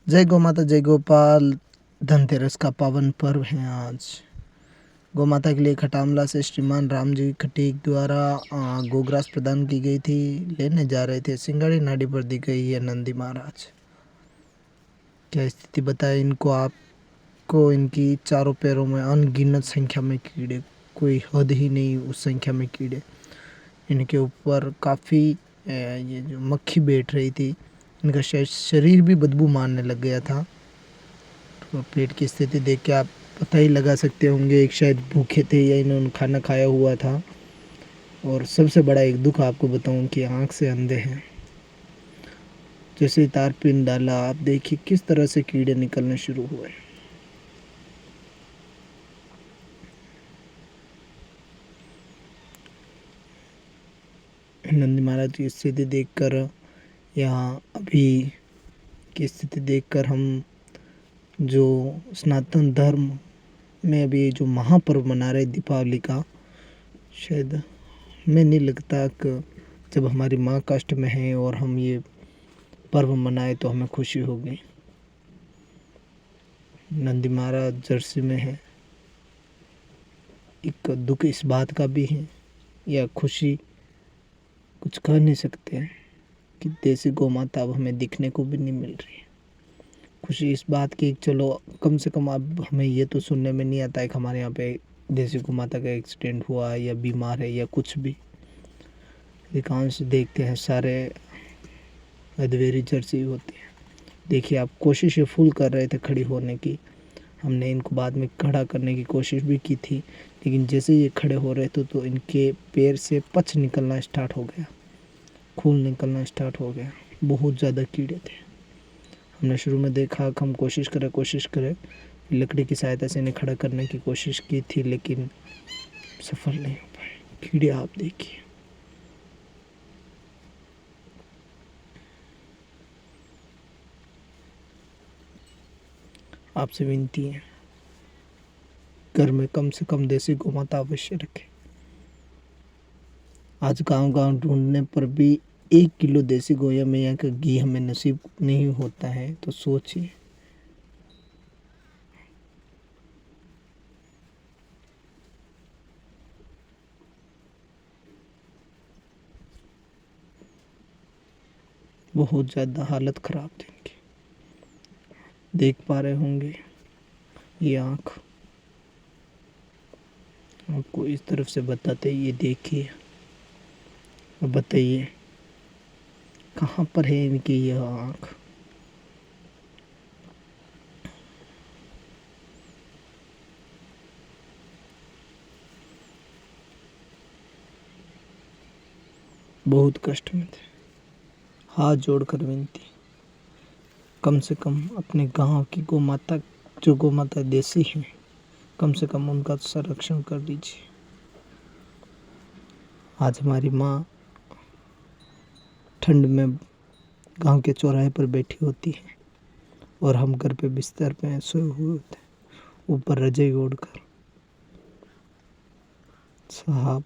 जय गौ माता जय गोपाल। धनतेरस का पावन पर्व है आज। गौ माता के लिए खटामला से श्रीमान राम जी खटीक द्वारा गोग्रास प्रदान की गई थी। लेने जा रहे थे, सिंगाड़ी नाडी पर दी गई है नंदी महाराज। क्या स्थिति बताए इनको आपको। इनकी चारों पैरों में अनगिनत संख्या में कीड़े, कोई हद ही नहीं उस संख्या में कीड़े। इनके ऊपर काफ़ी ये जो मक्खी बैठ रही थी। इनका शरीर भी बदबू मारने लग गया था। तो पेट की स्थिति देख के आप पता ही लगा सकते होंगे, एक शायद भूखे थे या इन्होंने खाना खाया हुआ था। और सबसे बड़ा एक दुख आपको बताऊं कि आँख से अंधे हैं। जैसे ही तार पिन डाला, आप देखिए किस तरह से कीड़े निकलने शुरू हुए। नंदी महाराज की स्थिति देखकर, यहाँ अभी की स्थिति देखकर, हम जो सनातन धर्म में अभी जो महापर्व मना रहे दीपावली का, शायद हमें नहीं लगता कि जब हमारी माँ कष्ट में है और हम ये पर्व मनाए तो हमें खुशी होगी। नंदी महाराज जर्सी में है। एक दुख इस बात का भी है, या खुशी कुछ कह नहीं सकते हैं कि देसी गौ माता अब हमें दिखने को भी नहीं मिल रही है। खुशी इस बात की, चलो कम से कम अब हमें ये तो सुनने में नहीं आता है कि हमारे यहाँ पे देसी गौ माता का एक्सीडेंट हुआ है या बीमार है या कुछ भी। अधिकांश देखते हैं सारे अधवेरी जर्सी होती है। देखिए आप, कोशिश फुल कर रहे थे खड़ी होने की। हमने इनको बाद में खड़ा करने की कोशिश भी की थी, लेकिन जैसे ये खड़े हो रहे थे तो इनके पैर से पच निकलना स्टार्ट हो गया, खून निकलना स्टार्ट हो गया। बहुत ज़्यादा कीड़े थे। हमने शुरू में देखा कि हम कोशिश करें लकड़ी की सहायता से इन्हें खड़ा करने की कोशिश की थी, लेकिन सफल नहीं हो पाए। कीड़े आप देखिए। आपसे विनती है, घर में कम से कम देसी गौ माता अवश्य रखें। आज गांव गांव ढूंढने पर भी 1 किलो देसी गोया मैया का घी हमें नसीब नहीं होता है, तो सोचिए। बहुत ज़्यादा हालत ख़राब थी इनकी। देख पा रहे होंगे ये आँख, आपको इस तरफ से बताते, ये देखिए और बताइए कहाँ पर है इनकी यह आँख। बहुत कष्ट में थे। हाथ जोड़कर विनती, कम से कम अपने गांव की गौ माता, जो गौ माता देसी हैं, कम से कम उनका संरक्षण कर दीजिए। आज हमारी माँ ठंड में गांव के चौराहे पर बैठी होती है और हम घर पे बिस्तर पे सोए हुए होते हैं, ऊपर रजाई ओढ़कर। साहब,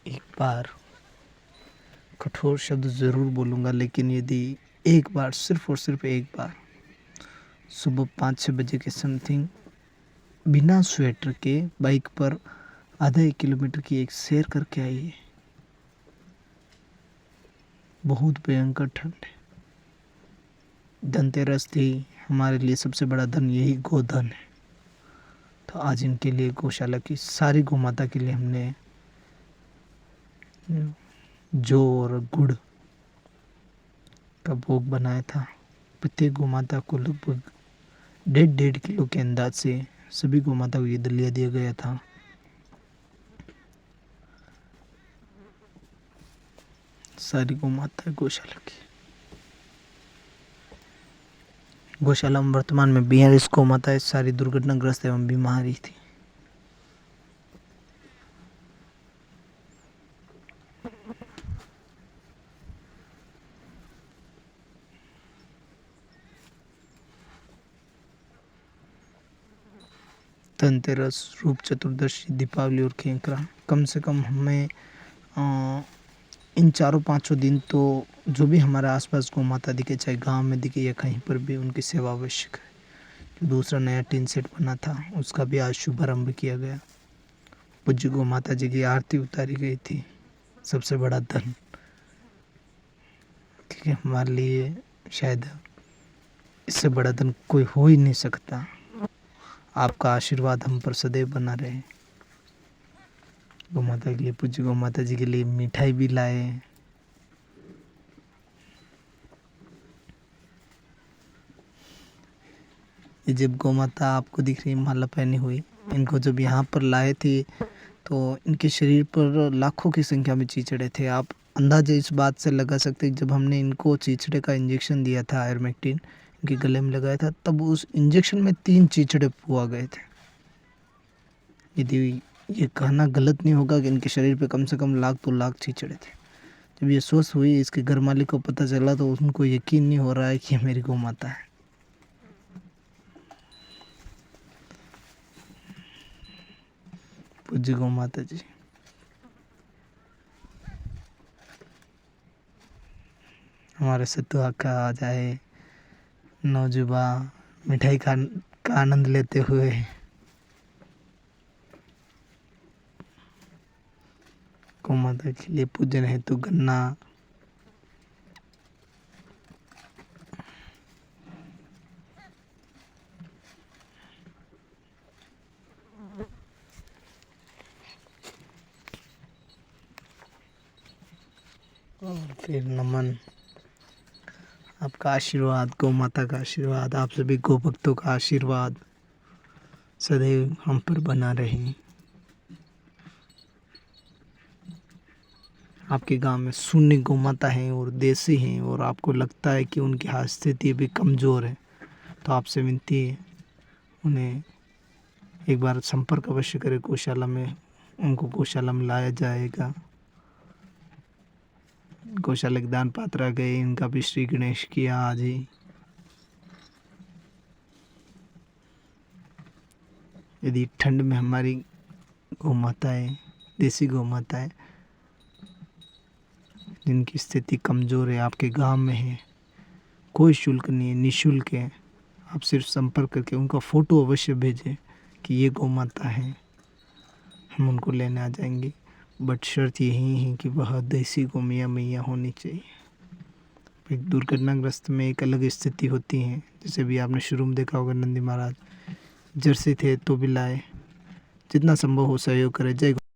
एक बार कठोर शब्द ज़रूर बोलूँगा, लेकिन यदि एक बार, सिर्फ और सिर्फ एक बार, सुबह 5-6 बजे के समथिंग बिना स्वेटर के बाइक पर आधा 1 किलोमीटर की एक सैर करके आइए। बहुत भयंकर ठंड है। धनतेरस थी, हमारे लिए सबसे बड़ा धन यही गोधन है। तो आज इनके लिए गौशाला की सारी गौ माता के लिए हमने जौ और गुड़ का भोग बनाया था। प्रत्येक गौ माता को लगभग 1.5 किलो के अंदाज से सभी गौ माता को ये दलिया दिया गया था। सारी गौ माता गौशाला की। गौशाला में वर्तमान में 42 गौ माताएं सारी दुर्घटनाग्रस्त एवं बीमारी थी। धनतेरस, रूप चतुर्दशी, दीपावली और खेंकरा, कम से कम हमें इन चारों पाँचों दिन तो जो भी हमारे आसपास गौ माता दिखे, चाहे गांव में दिखे या कहीं पर भी, उनकी सेवा आवश्यक है। दूसरा नया टीन सेट बना था, उसका भी आज शुभारंभ किया गया। पूज्य गौ माता जी की आरती उतारी गई थी। सबसे बड़ा धन, ठीक है, हमारे लिए शायद इससे बड़ा धन कोई हो ही नहीं सकता। आपका आशीर्वाद हम पर सदैव बना रहे। गौ माता के लिए, पूज्य गौ माता जी के लिए मिठाई भी लाए। ये जब गौ माता आपको दिख रही है माला पहनी हुई, इनको जब यहाँ पर लाए थे तो इनके शरीर पर लाखों की संख्या में चीचड़े थे। आप अंदाजा इस बात से लगा सकते हैं, जब हमने इनको चीचड़े का इंजेक्शन दिया था, आयरमेक्टिन इनके गले में लगाया था, तब उस इंजेक्शन में 3 चीचड़े पुआ गए थे। यदि ये कहना गलत नहीं होगा कि इनके शरीर पे कम से कम लाख 2 लाख चीचड़े थे। जब ये स्वस्थ हुई, इसके घर मालिक को पता चला तो उनको यकीन नहीं हो रहा है कि ये मेरी गौ माता है। पूज्य गौ माता जी, हमारे सतुआ का आ जाए, नौजुबा मिठाई का आनंद लेते हुए गौ माता के लिए पूजन हेतु गन्ना, और फिर नमन। आपका आशीर्वाद, गौ माता का आशीर्वाद, आप सभी गौ भक्तों का आशीर्वाद सदैव हम पर बना रहे। आपके गांव में शून्य गौ माता हैं और देसी हैं और आपको लगता है कि उनकी हाथ स्थिति भी कमज़ोर है, तो आपसे विनती है, उन्हें एक बार संपर्क अवश्य करें गौशाला में। उनको गौशाला में लाया जाएगा। गौशाला के दान पात्र आ गए, इनका भी श्री गणेश किया आज ही। यदि ठंड में हमारी गौ माताएँ, देसी गौ माताएँ जिनकी स्थिति कमज़ोर है, आपके गांव में है, कोई शुल्क नहीं है, निःशुल्क है। आप सिर्फ संपर्क करके उनका फ़ोटो अवश्य भेजें कि ये गौ माता है, हम उनको लेने आ जाएंगे। बट शर्त यही है कि वह देसी गौ मैया होनी चाहिए। एक दुर्घटनाग्रस्त में एक अलग स्थिति होती है, जैसे भी आपने शुरू में देखा होगा, नंदी महाराज जर्सी थे तो भी लाए। जितना संभव हो सहयोग करें। जय